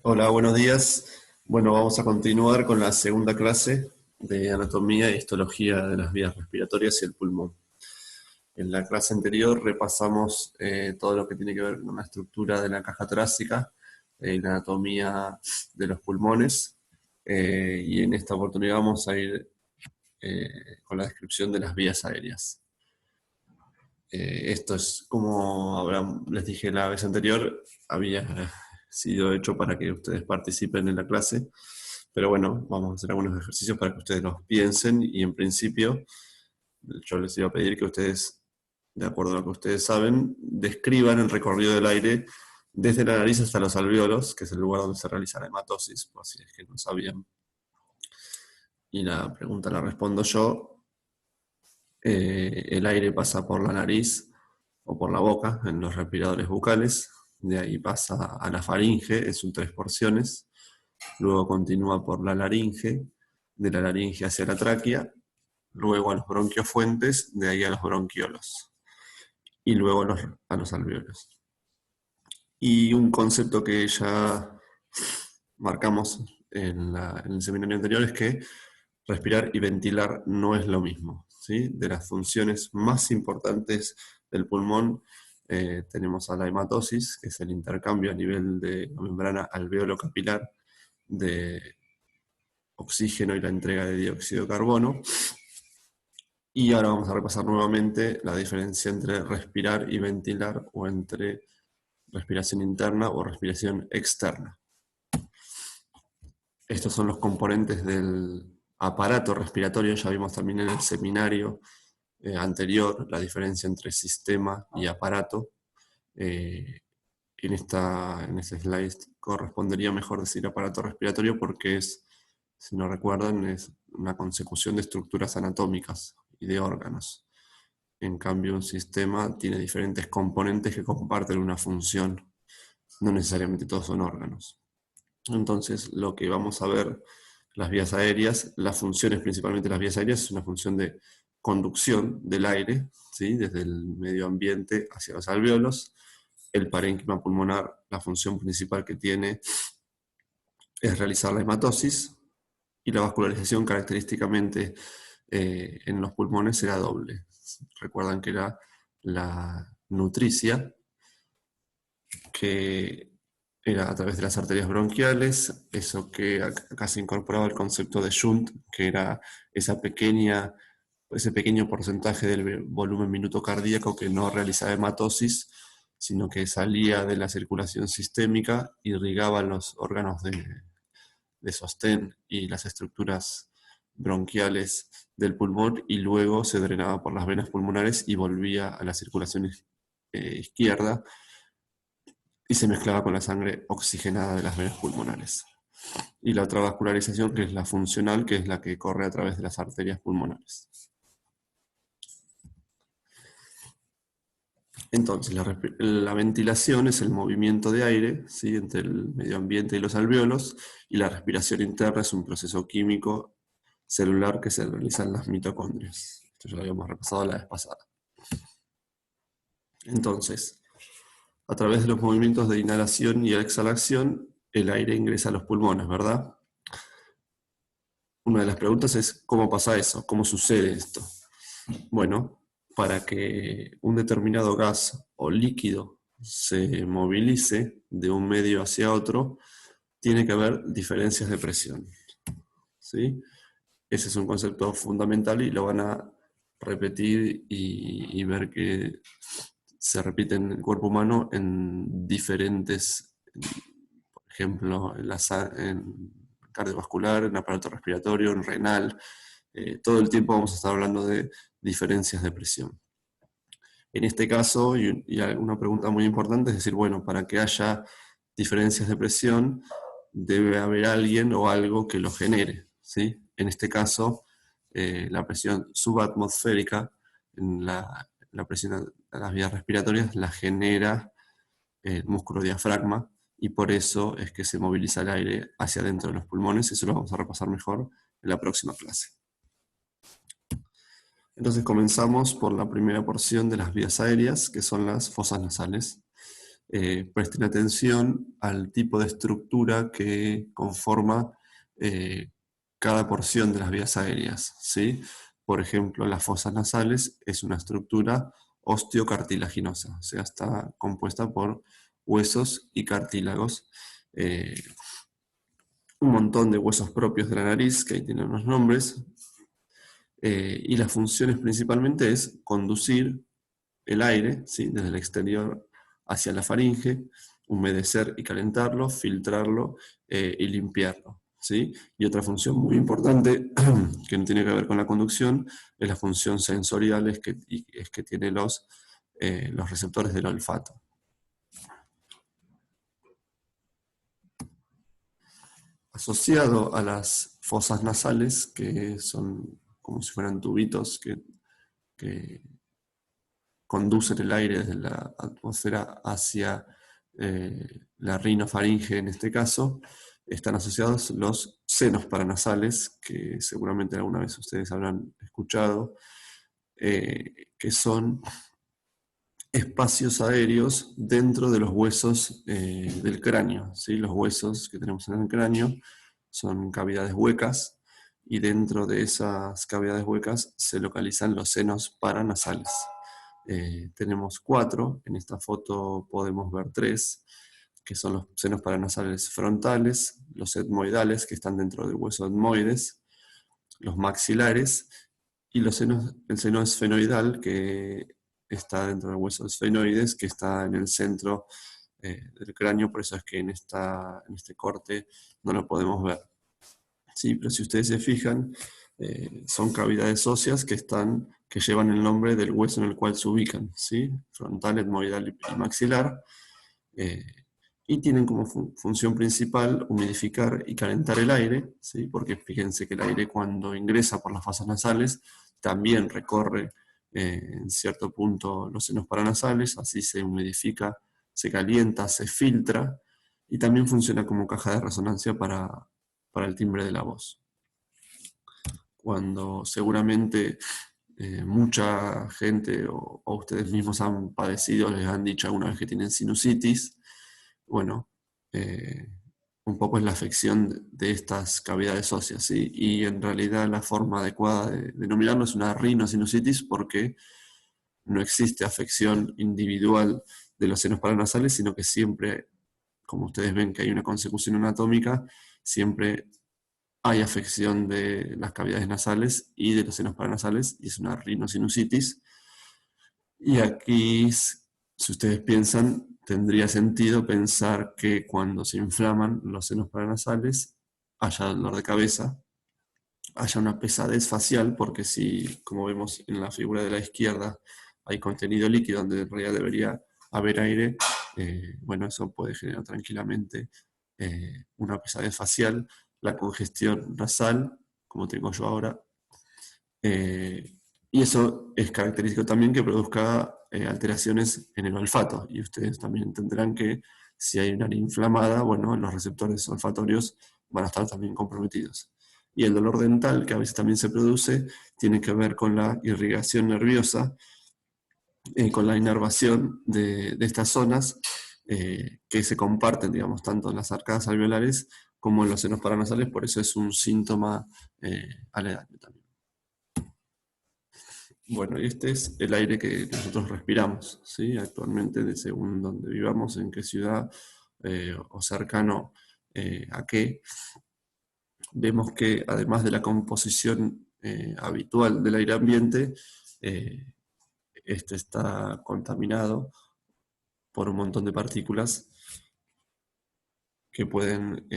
Hola, buenos días. Bueno, vamos a continuar con la segunda clase de anatomía e histología de las vías respiratorias y el pulmón. En la clase anterior repasamos todo lo que tiene que ver con la estructura de la caja torácica y la anatomía de los pulmones. Y en esta oportunidad vamos a ir con la descripción de las vías aéreas. Esto es, como les dije la vez anterior, había sido hecho para que ustedes participen en la clase, pero bueno, vamos a hacer algunos ejercicios para que ustedes los piensen y en principio yo les iba a pedir que ustedes, de acuerdo a lo que ustedes saben, describan el recorrido del aire desde la nariz hasta los alvéolos, que es el lugar donde se realiza la hematosis, por si es que no sabían. Y la pregunta la respondo yo. El aire pasa por la nariz o por la boca en los respiradores bucales, de ahí pasa a la faringe, es un 3 porciones, luego continúa por la laringe, de la laringe hacia la tráquea, luego a los bronquiofuentes, de ahí a los bronquiolos, y luego a los alvéolos. Y un concepto que ya marcamos en el seminario anterior es que respirar y ventilar no es lo mismo, ¿sí? De las funciones más importantes del pulmón tenemos a la hematosis, que es el intercambio a nivel de la membrana alveolo-capilar de oxígeno y la entrega de dióxido de carbono. Y ahora vamos a repasar nuevamente la diferencia entre respirar y ventilar, o entre respiración interna o respiración externa. Estos son los componentes del aparato respiratorio. Ya vimos también en el seminario anterior la diferencia entre sistema y aparato. En este slide correspondería mejor decir aparato respiratorio porque es, si no recuerdan, es una consecución de estructuras anatómicas y de órganos. En cambio, un sistema tiene diferentes componentes que comparten una función. No necesariamente todos son órganos. Entonces, lo que vamos a ver, las vías aéreas, las funciones principalmente de las vías aéreas, es una función de conducción del aire, ¿sí? Desde el medio ambiente hacia los alvéolos. El parénquima pulmonar, la función principal que tiene es realizar la hematosis, y la vascularización característicamente en los pulmones era doble. Recuerdan que era la nutricia, que era a través de las arterias bronquiales, eso que acá se incorporaba el concepto de shunt, que era ese pequeño porcentaje del volumen minuto cardíaco que no realizaba hematosis, sino que salía de la circulación sistémica, irrigaba los órganos de sostén y las estructuras bronquiales del pulmón, y luego se drenaba por las venas pulmonares y volvía a la circulación izquierda, y se mezclaba con la sangre oxigenada de las venas pulmonares. Y la otra vascularización, que es la funcional, que es la que corre a través de las arterias pulmonares. Entonces, la ventilación es el movimiento de aire, ¿sí?, entre el medio ambiente y los alvéolos, y la respiración interna es un proceso químico celular que se realiza en las mitocondrias. Esto ya lo habíamos repasado la vez pasada. Entonces, a través de los movimientos de inhalación y exhalación, el aire ingresa a los pulmones, ¿verdad? Una de las preguntas es, ¿cómo pasa eso? ¿Cómo sucede esto? Bueno, para que un determinado gas o líquido se movilice de un medio hacia otro, tiene que haber diferencias de presión, ¿sí? Ese es un concepto fundamental y lo van a repetir y ver que se repite en el cuerpo humano en diferentes, por ejemplo, en cardiovascular, en aparato respiratorio, en renal. Todo el tiempo vamos a estar hablando de diferencias de presión. En este caso, y una pregunta muy importante es decir, bueno, para que haya diferencias de presión, debe haber alguien o algo que lo genere, ¿sí? En este caso, la presión subatmosférica, la presión de las vías respiratorias, la genera el músculo diafragma, y por eso es que se moviliza el aire hacia adentro de los pulmones. Eso lo vamos a repasar mejor en la próxima clase. Entonces comenzamos por la primera porción de las vías aéreas, que son las fosas nasales. presten atención al tipo de estructura que conforma cada porción de las vías aéreas, ¿sí? Por ejemplo, las fosas nasales es una estructura osteocartilaginosa, o sea, está compuesta por huesos y cartílagos. Un montón de huesos propios de la nariz, que ahí tienen los nombres, y las funciones principalmente es conducir el aire, ¿sí?, desde el exterior hacia la faringe, humedecer y calentarlo, filtrarlo y limpiarlo, ¿sí? Y otra función muy importante, que no tiene que ver con la conducción, es la función sensorial, es que tiene los receptores del olfato. Asociado a las fosas nasales, que son como si fueran tubitos que conducen el aire desde la atmósfera hacia la rinofaringe en este caso, están asociados los senos paranasales, que seguramente alguna vez ustedes habrán escuchado, que son espacios aéreos dentro de los huesos del cráneo, ¿sí? Los huesos que tenemos en el cráneo son cavidades huecas, y dentro de esas cavidades huecas se localizan los senos paranasales. Tenemos 4, en esta foto podemos ver 3, que son los senos paranasales frontales, los etmoidales, que están dentro del hueso etmoides, los maxilares, y el seno esfenoidal, que está dentro del hueso esfenoides, que está en el centro del cráneo, por eso es que en este corte no lo podemos ver. Sí, pero si ustedes se fijan, son cavidades óseas que llevan el nombre del hueso en el cual se ubican, ¿sí? Frontal, etmoidal y maxilar, y tienen como función principal humidificar y calentar el aire, ¿sí? Porque fíjense que el aire, cuando ingresa por las fosas nasales, también recorre en cierto punto los senos paranasales, así se humidifica, se calienta, se filtra, y también funciona como caja de resonancia para el timbre de la voz. Cuando seguramente mucha gente o ustedes mismos han padecido, les han dicho alguna vez que tienen sinusitis, bueno, un poco es la afección de estas cavidades óseas, ¿sí? Y en realidad la forma adecuada de denominarlo es una rinosinusitis, porque no existe afección individual de los senos paranasales, sino que siempre, como ustedes ven que hay una consecución anatómica, siempre hay afección de las cavidades nasales y de los senos paranasales, y es una rinosinusitis. Y aquí, si ustedes piensan, tendría sentido pensar que cuando se inflaman los senos paranasales haya dolor de cabeza, haya una pesadez facial, porque si, como vemos en la figura de la izquierda, hay contenido líquido donde en realidad debería haber aire, bueno, eso puede generar tranquilamente una pesadez facial, la congestión nasal, como tengo yo ahora, y eso es característico también que produzca alteraciones en el olfato, y ustedes también entenderán que si hay una área inflamada, bueno, los receptores olfatorios van a estar también comprometidos. Y el dolor dental, que a veces también se produce, tiene que ver con la irrigación nerviosa, con la inervación de estas zonas que se comparten, digamos, tanto en las arcadas alveolares como en los senos paranasales, por eso es un síntoma aledaño también. Bueno, y este es el aire que nosotros respiramos, ¿sí? Actualmente, según donde vivamos, en qué ciudad o cercano a qué, vemos que además de la composición habitual del aire ambiente, este está contaminado por un montón de partículas que pueden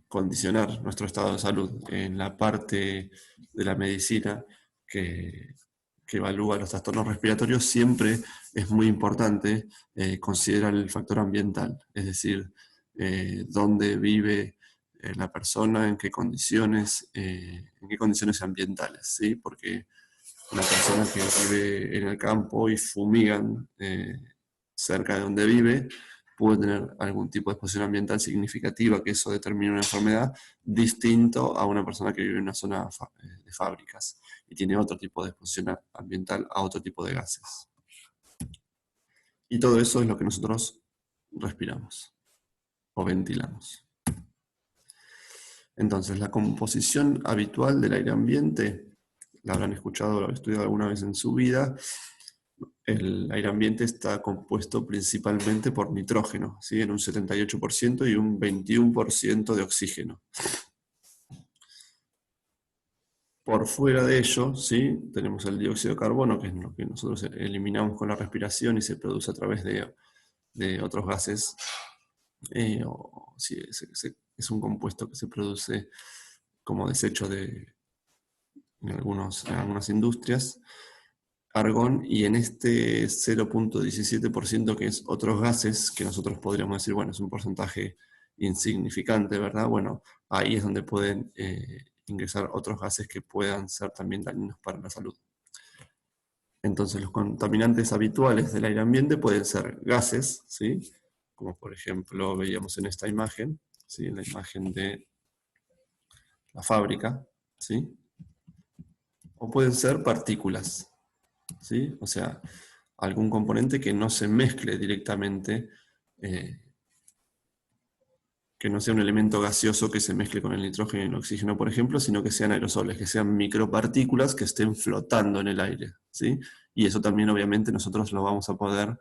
condicionar nuestro estado de salud. En la parte de la medicina que evalúa los trastornos respiratorios, siempre es muy importante considerar el factor ambiental, es decir, dónde vive la persona, en qué condiciones ambientales, ¿sí? Porque una persona que vive en el campo y fumigan cerca de donde vive puede tener algún tipo de exposición ambiental significativa, que eso determina una enfermedad, distinto a una persona que vive en una zona de fábricas y tiene otro tipo de exposición ambiental a otro tipo de gases. Y todo eso es lo que nosotros respiramos o ventilamos. Entonces, la composición habitual del aire ambiente, la habrán escuchado o la habrán estudiado alguna vez en su vida. El aire ambiente está compuesto principalmente por nitrógeno, ¿sí? En un 78% y un 21% de oxígeno. Por fuera de ello, ¿sí? Tenemos el dióxido de carbono, que es lo que nosotros eliminamos con la respiración y se produce a través de otros gases. Sí, es un compuesto que se produce como desecho en algunas industrias. Argón, y en este 0,17% que es otros gases, que nosotros podríamos decir, bueno, es un porcentaje insignificante, ¿verdad? Bueno, ahí es donde pueden ingresar otros gases que puedan ser también dañinos para la salud. Entonces, los contaminantes habituales del aire ambiente pueden ser gases, ¿sí? Como por ejemplo veíamos en esta imagen, ¿sí? En la imagen de la fábrica, ¿sí? O pueden ser partículas, ¿sí? O sea, algún componente que no se mezcle directamente, que no sea un elemento gaseoso que se mezcle con el nitrógeno y el oxígeno, por ejemplo, sino que sean aerosoles, que sean micropartículas que estén flotando en el aire, ¿sí? Y eso también obviamente nosotros lo vamos a poder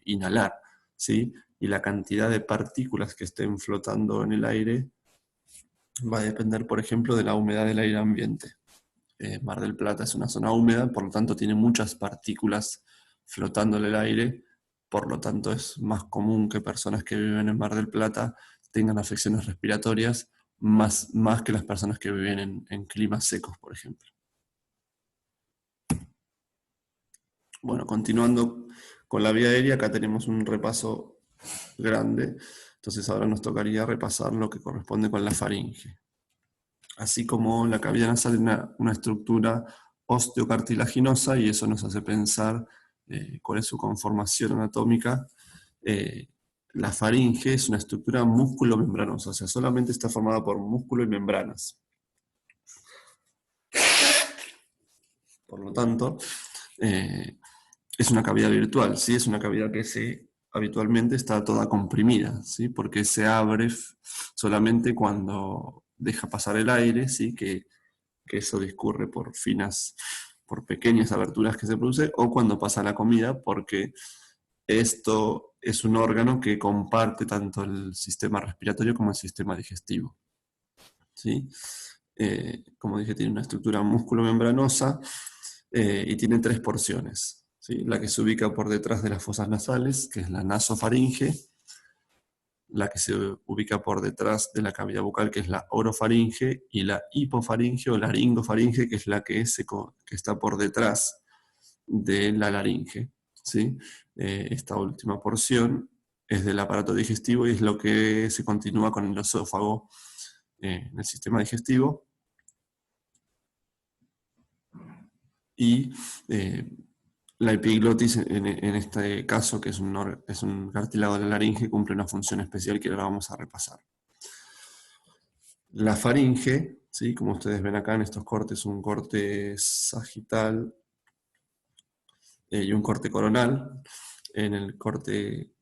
inhalar, ¿sí? Y la cantidad de partículas que estén flotando en el aire va a depender, por ejemplo, de la humedad del aire ambiente. Mar del Plata es una zona húmeda, por lo tanto tiene muchas partículas flotando en el aire, por lo tanto es más común que personas que viven en Mar del Plata tengan afecciones respiratorias más que las personas que viven en climas secos, por ejemplo. Bueno, continuando con la vía aérea, acá tenemos un repaso grande, entonces ahora nos tocaría repasar lo que corresponde con la faringe. Así como la cavidad nasal es una estructura osteocartilaginosa, y eso nos hace pensar cuál es su conformación anatómica. La faringe es una estructura músculo-membranosa, o sea, solamente está formada por músculo y membranas. Por lo tanto, es una cavidad virtual, ¿sí? Es una cavidad que habitualmente está toda comprimida, ¿sí? Porque se abre solamente cuando deja pasar el aire, ¿sí? Que eso discurre por pequeñas aberturas que se produce, o cuando pasa la comida, porque esto es un órgano que comparte tanto el sistema respiratorio como el sistema digestivo, ¿sí? Como dije, tiene una estructura músculo-membranosa y tiene 3 porciones, ¿sí? La que se ubica por detrás de las fosas nasales, que es la nasofaringe; la que se ubica por detrás de la cavidad bucal, que es la orofaringe; y la hipofaringe o laringofaringe, que es la que está por detrás de la laringe, ¿sí? Esta última porción es del aparato digestivo y es lo que se continúa con el esófago en el sistema digestivo. Y la epiglotis, en este caso, que es un cartílago de la laringe, cumple una función especial que ahora vamos a repasar. La faringe, ¿sí? Como ustedes ven acá en estos cortes, un corte sagital y un corte coronal. En el corte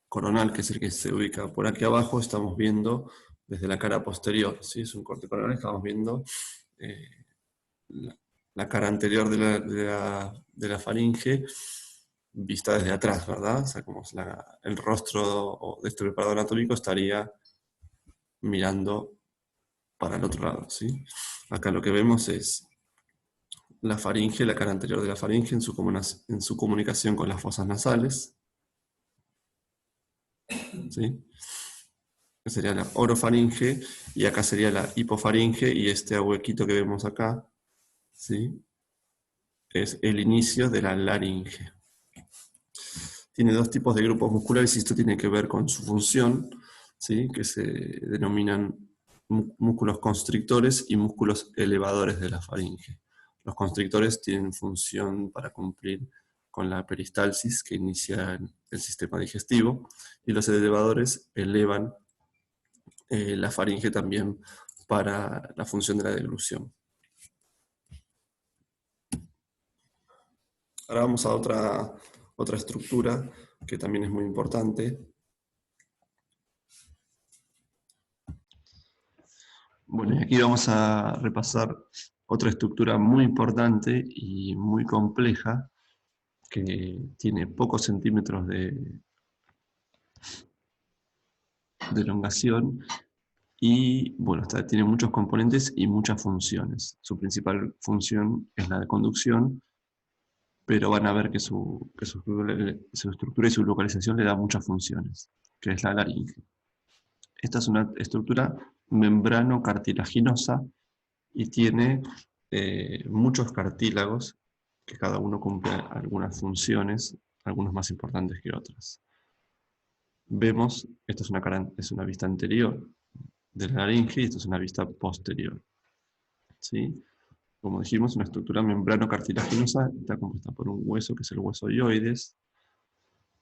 coronal, que es el que se ubica por aquí abajo, estamos viendo desde la cara posterior, ¿sí? Es un corte coronal, estamos viendo la cara anterior de la faringe vista desde atrás, ¿verdad? O sea, como el rostro de este preparador anatómico estaría mirando para el otro lado, ¿sí? Acá lo que vemos es la faringe, la cara anterior de la faringe en su comunicación con las fosas nasales, ¿sí? Sería la orofaringe, y acá sería la hipofaringe, y este huequito que vemos acá, ¿sí? Es el inicio de la laringe. Tiene 2 tipos de grupos musculares, y esto tiene que ver con su función, ¿sí? Que se denominan músculos constrictores y músculos elevadores de la faringe. Los constrictores tienen función para cumplir con la peristalsis que inicia el sistema digestivo, y los elevadores elevan la faringe también para la función de la deglución. Ahora vamos a otra estructura que también es muy importante. Bueno, y aquí vamos a repasar otra estructura muy importante y muy compleja, que tiene pocos centímetros de elongación y, bueno, tiene muchos componentes y muchas funciones. Su principal función es la de conducción, pero van a ver que su estructura y su localización le da muchas funciones, que es la laringe. Esta es una estructura membrano-cartilaginosa y tiene muchos cartílagos, que cada uno cumple algunas funciones, algunas más importantes que otras. Vemos, esta es una vista anterior de la laringe y esta es una vista posterior. ¿Sí? Como dijimos, una estructura membrano-cartilaginosa está compuesta por un hueso que es el hueso hioides,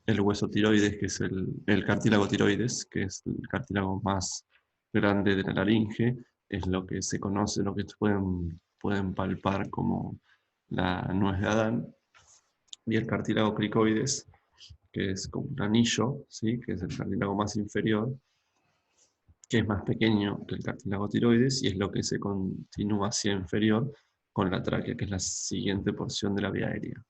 el hueso tiroides, que es el cartílago tiroides, que es el cartílago más grande de la laringe, es lo que se conoce, lo que pueden palpar como la nuez de Adán, y el cartílago cricoides, que es como un anillo, ¿sí? Que es el cartílago más inferior, que es más pequeño que el cartílago tiroides, y es lo que se continúa hacia inferior con la tráquea, que es la siguiente porción de la vía aérea.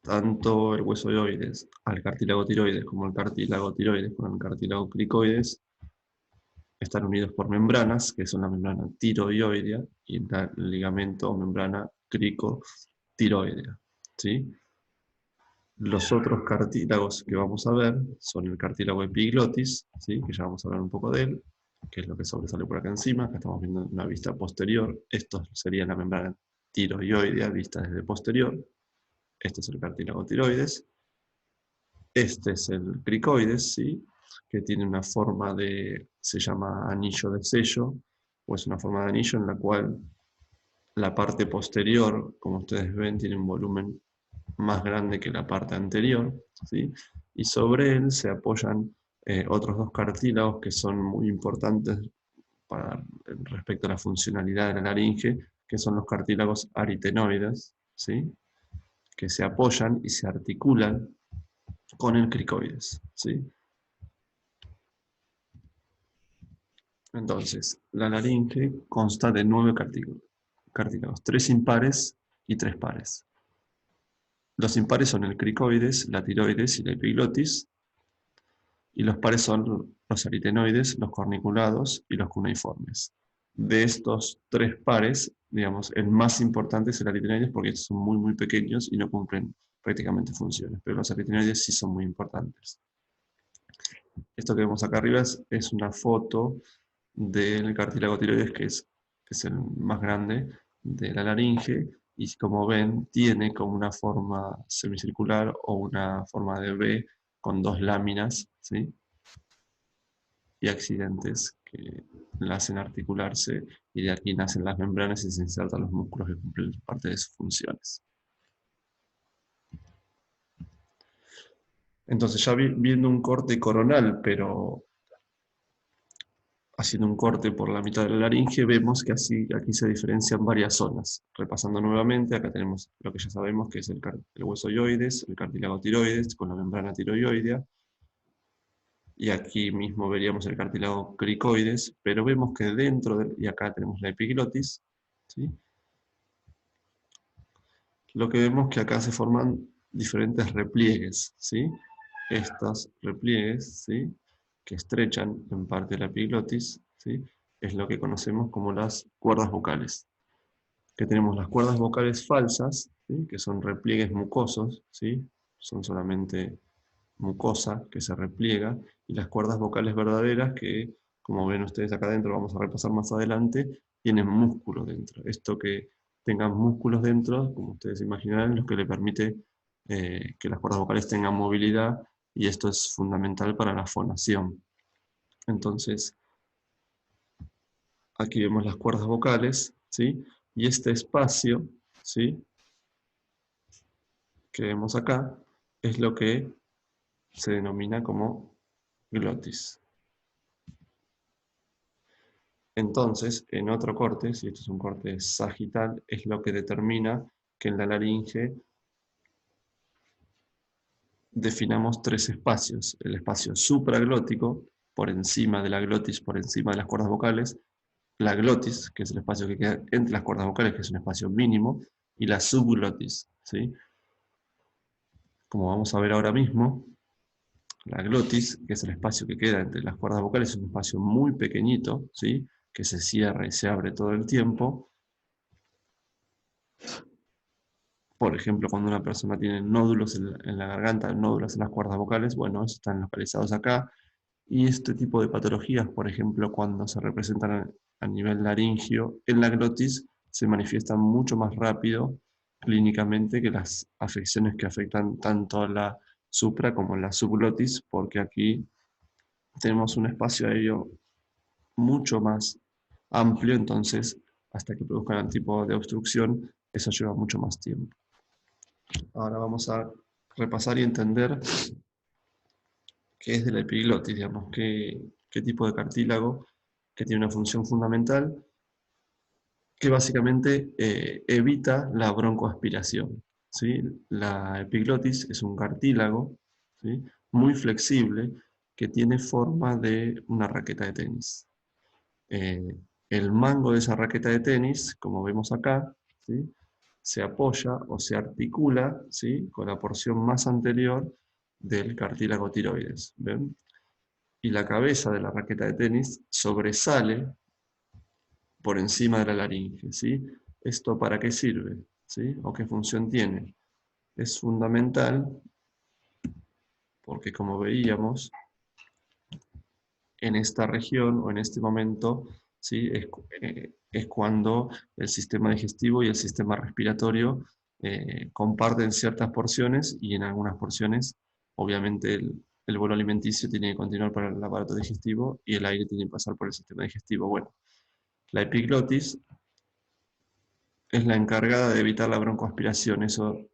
Tanto el hueso hioides al cartílago tiroides como el cartílago tiroides con el cartílago cricoides están unidos por membranas, que son la membrana tiroidea y el ligamento o membrana cricotiroidea, ¿sí? Los otros cartílagos que vamos a ver son el cartílago epiglotis, ¿sí? Que ya vamos a hablar un poco de él, que es lo que sobresale por acá encima. Acá estamos viendo una vista posterior. Esto sería la membrana tiroidea vista desde posterior. Este es el cartílago tiroides. Este es el cricoides, ¿sí? Que tiene una forma se llama anillo de sello, o es una forma de anillo en la cual la parte posterior, como ustedes ven, tiene un volumen más grande que la parte anterior, ¿sí? Y sobre él se apoyan otros dos cartílagos que son muy importantes respecto a la funcionalidad de la laringe, que son los cartílagos aritenoides, ¿sí? Que se apoyan y se articulan con el cricoides, ¿sí? Entonces, la laringe consta de 9 cartílagos, 3 impares y 3 pares. Los impares son el cricoides, la tiroides y la epiglotis, y los pares son los aritenoides, los corniculados y los cuneiformes. De estos 3 pares, digamos, el más importante es el aritenoides porque estos son muy, muy pequeños y no cumplen prácticamente funciones, pero los aritenoides sí son muy importantes. Esto que vemos acá arriba es una foto del cartílago tiroides, que es el más grande de la laringe, y como ven, tiene como una forma semicircular o una forma de V con 2 láminas, ¿sí? Y accidentes que la hacen articularse, y de aquí nacen las membranas y se insertan los músculos que cumplen parte de sus funciones. Entonces, ya viendo un corte coronal, pero haciendo un corte por la mitad de la laringe, vemos que aquí se diferencian varias zonas. Repasando nuevamente, acá tenemos lo que ya sabemos, que es el hueso hioides, el cartílago tiroides, con la membrana tiroidea, y aquí mismo veríamos el cartílago cricoides, pero vemos que y acá tenemos la epiglotis, ¿sí? Lo que vemos que acá se forman diferentes repliegues, ¿sí? Estos repliegues, ¿sí? Que estrechan en parte la epiglotis, ¿sí? Es lo que conocemos como las cuerdas vocales. Que tenemos las cuerdas vocales falsas, ¿sí? Que son repliegues mucosos, ¿sí? Son solamente mucosa que se repliega, y las cuerdas vocales verdaderas que, como ven ustedes acá adentro, vamos a repasar más adelante, tienen músculo dentro. Esto que tengan músculos dentro, como ustedes imaginarán, es lo que le permite que las cuerdas vocales tengan movilidad, y esto es fundamental para la fonación. Entonces, aquí vemos las cuerdas vocales, ¿sí? Y este espacio, ¿sí? Que vemos acá, es lo que se denomina como glotis. Entonces, en otro corte, si esto es un corte sagital, es lo que determina que en la laringe definamos tres espacios. El espacio supraglótico, por encima de la glotis, por encima de las cuerdas vocales, la glotis, que es el espacio que queda entre las cuerdas vocales, que es un espacio mínimo, y la subglotis, ¿sí? Como vamos a ver ahora mismo, la glotis, que es el espacio que queda entre las cuerdas vocales, es un espacio muy pequeñito, ¿sí? Que se cierra y se abre todo el tiempo. Por ejemplo, cuando una persona tiene nódulos en la garganta, nódulos en las cuerdas vocales, bueno, están localizados acá. Y este tipo de patologías, por ejemplo, cuando se representan a nivel laringio, en la glotis se manifiestan mucho más rápido clínicamente que las afecciones que afectan tanto a la supra como a la subglotis, porque aquí tenemos un espacio aéreo mucho más amplio, entonces hasta que produzcan el tipo de obstrucción, eso lleva mucho más tiempo. Ahora vamos a repasar y entender qué es de la epiglotis, digamos, qué tipo de cartílago que tiene una función fundamental, que básicamente evita la broncoaspiración, ¿sí? La epiglotis es un cartílago, ¿sí? Muy flexible que tiene forma de una raqueta de tenis. El mango de esa raqueta de tenis, como vemos acá, ¿sí? Se apoya o se articula, ¿sí? Con la porción más anterior del cartílago tiroides. ¿Ven? Y la cabeza de la raqueta de tenis sobresale por encima de la laringe, ¿sí? ¿Esto para qué sirve? ¿Sí? ¿O qué función tiene? Es fundamental porque, como veíamos, en esta región o en este momento, ¿sí? Es cuando el sistema digestivo y el sistema respiratorio comparten ciertas porciones, y en algunas porciones, obviamente, el bolo alimenticio tiene que continuar por el aparato digestivo y el aire tiene que pasar por el sistema digestivo. Bueno, la epiglotis es la encargada de evitar la broncoaspiración. Eso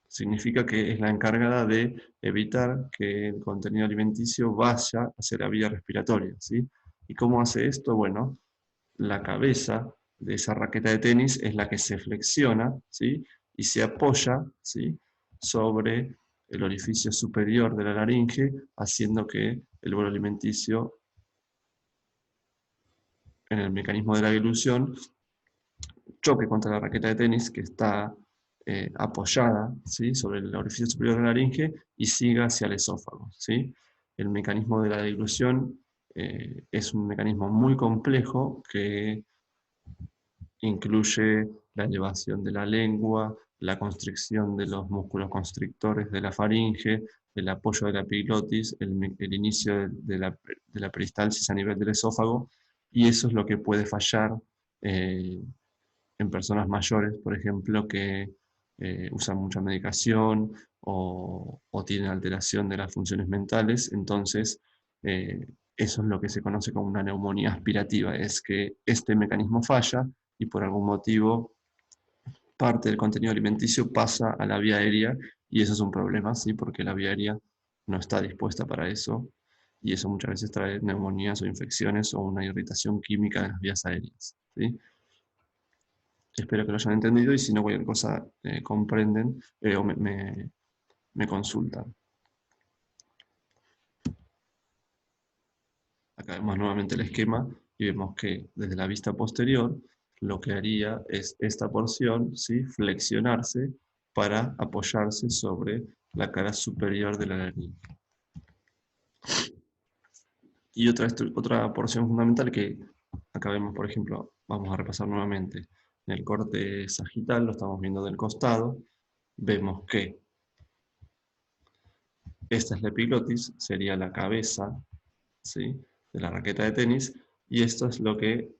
significa que es la encargada de evitar que el contenido alimenticio vaya hacia la vía respiratoria, ¿sí? ¿Y cómo hace esto? Bueno, la cabeza de esa raqueta de tenis es la que se flexiona, ¿sí? Y se apoya, ¿sí? Sobre el orificio superior de la laringe, haciendo que el bolo alimenticio, en el mecanismo de la dilución, choque contra la raqueta de tenis que está apoyada, ¿sí? Sobre el orificio superior de la laringe y siga hacia el esófago, ¿sí? El mecanismo de la dilución es un mecanismo muy complejo que incluye la elevación de la lengua, la constricción de los músculos constrictores de la faringe, el apoyo de la epiglotis, el inicio de la peristalsis a nivel del esófago, y eso es lo que puede fallar en personas mayores, por ejemplo, que usan mucha medicación o tienen alteración de las funciones mentales. Entonces, eso es lo que se conoce como una neumonía aspirativa, es que este mecanismo falla y por algún motivo parte del contenido alimenticio pasa a la vía aérea, y eso es un problema, ¿sí? Porque la vía aérea no está dispuesta para eso, y eso muchas veces trae neumonías o infecciones o una irritación química de las vías aéreas, ¿sí? Espero que lo hayan entendido, y si no, cualquier cosa comprenden o me consultan. Acá vemos nuevamente el esquema y vemos que desde la vista posterior lo que haría es esta porción, ¿sí? Flexionarse para apoyarse sobre la cara superior de la laringe. Y otra porción fundamental que acá vemos, por ejemplo, vamos a repasar nuevamente, en el corte sagital, lo estamos viendo del costado, vemos que esta es la epiglotis, sería la cabeza, ¿sí? De la raqueta de tenis, y esto es lo que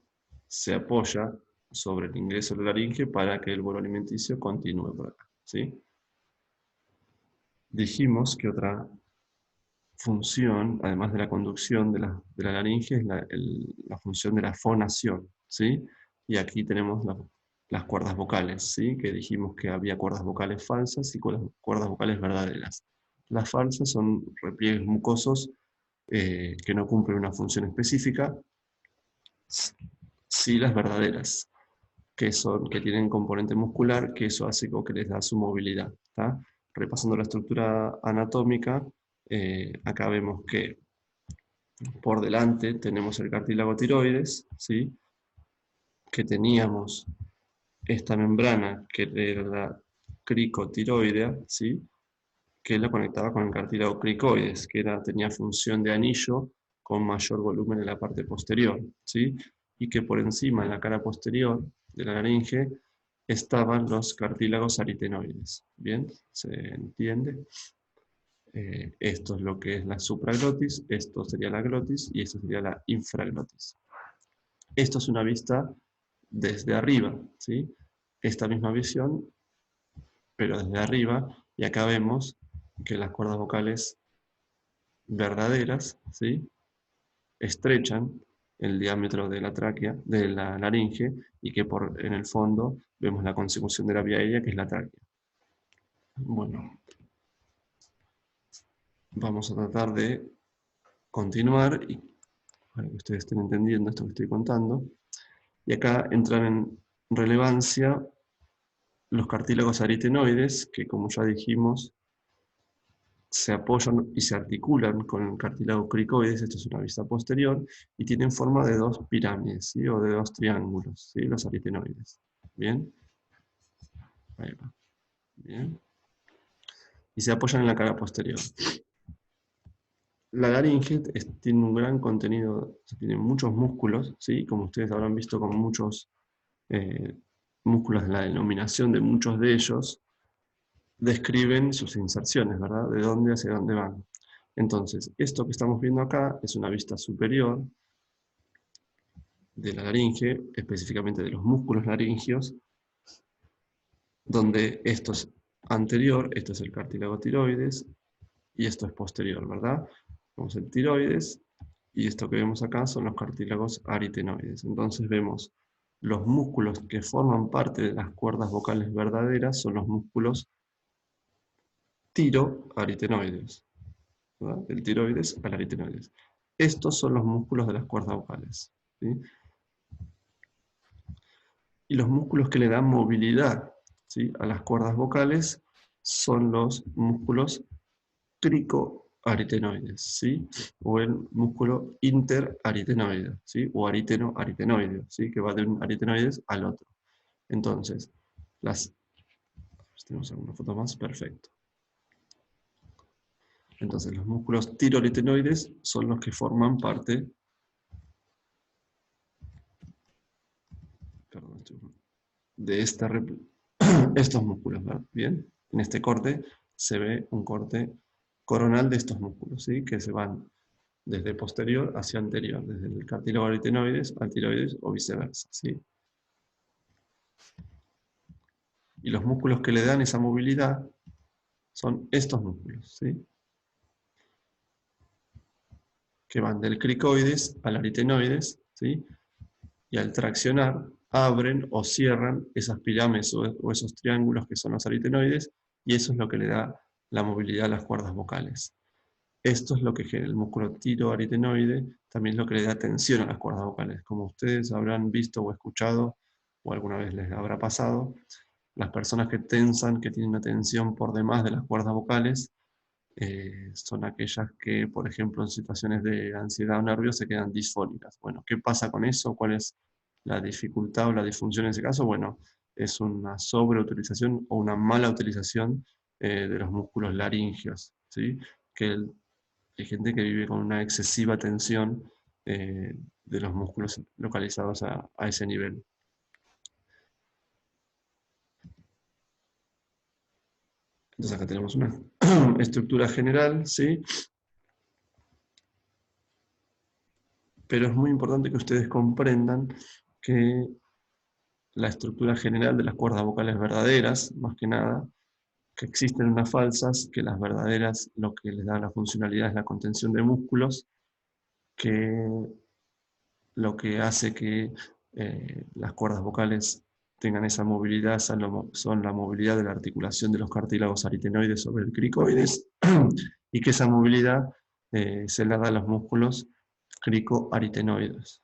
se apoya sobre el ingreso de la laringe para que el bolo alimenticio continúe por acá, ¿sí? Dijimos que otra función, además de la conducción de la laringe, es la función de la fonación, ¿sí? Y aquí tenemos las cuerdas vocales, ¿sí? Que dijimos que había cuerdas vocales falsas y cuerdas vocales verdaderas. Las falsas son repliegues mucosos que no cumplen una función específica, sí las verdaderas, que tienen componente muscular, que eso hace que les da su movilidad, ¿tá? repasando la estructura anatómica, acá vemos que por delante tenemos el cartílago tiroides, ¿sí? Que teníamos esta membrana que era la cricotiroidea, ¿sí? Que la conectaba con el cartílago cricoides, que tenía función de anillo con mayor volumen en la parte posterior, ¿sí? Y que por encima, en la cara posterior de la laringe, estaban los cartílagos aritenoides. ¿Bien? ¿Se entiende? Esto es lo que es la supraglotis, esto sería la glotis y esto sería la infraglotis. Esto es una vista desde arriba, ¿sí? Esta misma visión, pero desde arriba, y acá vemos que las cuerdas vocales verdaderas, ¿sí? Estrechan el diámetro de la tráquea, de la laringe, y que en el fondo vemos la consecución de la vía aérea, que es la tráquea. Bueno, vamos a tratar de continuar, y para que ustedes estén entendiendo esto que estoy contando. Y acá entran en relevancia los cartílagos aritenoides, que como ya dijimos, se apoyan y se articulan con el cartílago cricoides, esto es una vista posterior, y tienen forma de dos pirámides, ¿sí? O de dos triángulos, ¿sí? Los aritenoides. ¿Bien? Ahí va. Bien. Y se apoyan en la cara posterior. La laringe tiene un gran contenido, tiene muchos músculos, ¿sí? Como ustedes habrán visto con muchos músculos, la denominación de muchos de ellos describen sus inserciones, ¿verdad? De dónde hacia dónde van. Entonces, esto que estamos viendo acá es una vista superior de la laringe, específicamente de los músculos laringios, donde esto es anterior, esto es el cartílago tiroides, y esto es posterior, ¿verdad? Vemos el tiroides, y esto que vemos acá son los cartílagos aritenoides. Entonces vemos los músculos que forman parte de las cuerdas vocales verdaderas, son los músculos tiroaritenoides, ¿verdad? Del tiroides al aritenoides. Estos son los músculos de las cuerdas vocales, ¿sí? Y los músculos que le dan movilidad, ¿sí? A las cuerdas vocales son los músculos cricoaritenoides, ¿sí? O el músculo interaritenoide, ¿sí? O ariteno-aritenoide, ¿sí? Que va de un aritenoides al otro. Entonces, tenemos alguna foto más, perfecto. Entonces, los músculos tiroaritenoides son los que forman parte de estos músculos, ¿verdad? Bien, en este corte se ve un corte coronal de estos músculos, ¿sí? Que se van desde posterior hacia anterior, desde el cartílago aritenoides al tiroides o viceversa, ¿sí? Y los músculos que le dan esa movilidad son estos músculos, ¿sí? Que van del cricoides al aritenoides, ¿sí? Y al traccionar abren o cierran esas pirámides o esos triángulos que son los aritenoides, y eso es lo que le da la movilidad a las cuerdas vocales. Esto es lo que genera el músculo tiroaritenoide, también es lo que le da tensión a las cuerdas vocales. Como ustedes habrán visto o escuchado, o alguna vez les habrá pasado, las personas que tensan, que tienen una tensión por demás de las cuerdas vocales, son aquellas que, por ejemplo, en situaciones de ansiedad o nervios se quedan disfónicas. Bueno, ¿qué pasa con eso? ¿Cuál es la dificultad o la disfunción en ese caso? Bueno, es una sobreutilización o una mala utilización de los músculos laringios, ¿sí? Que hay gente que vive con una excesiva tensión de los músculos localizados a ese nivel. Entonces acá tenemos una estructura general, ¿sí? Pero es muy importante que ustedes comprendan que la estructura general de las cuerdas vocales verdaderas, más que nada, que existen unas falsas, que las verdaderas lo que les da la funcionalidad es la contención de músculos, que lo que hace que las cuerdas vocales tengan esa movilidad son la movilidad de la articulación de los cartílagos aritenoides sobre el cricoides, y que esa movilidad se la da a los músculos cricoaritenoides.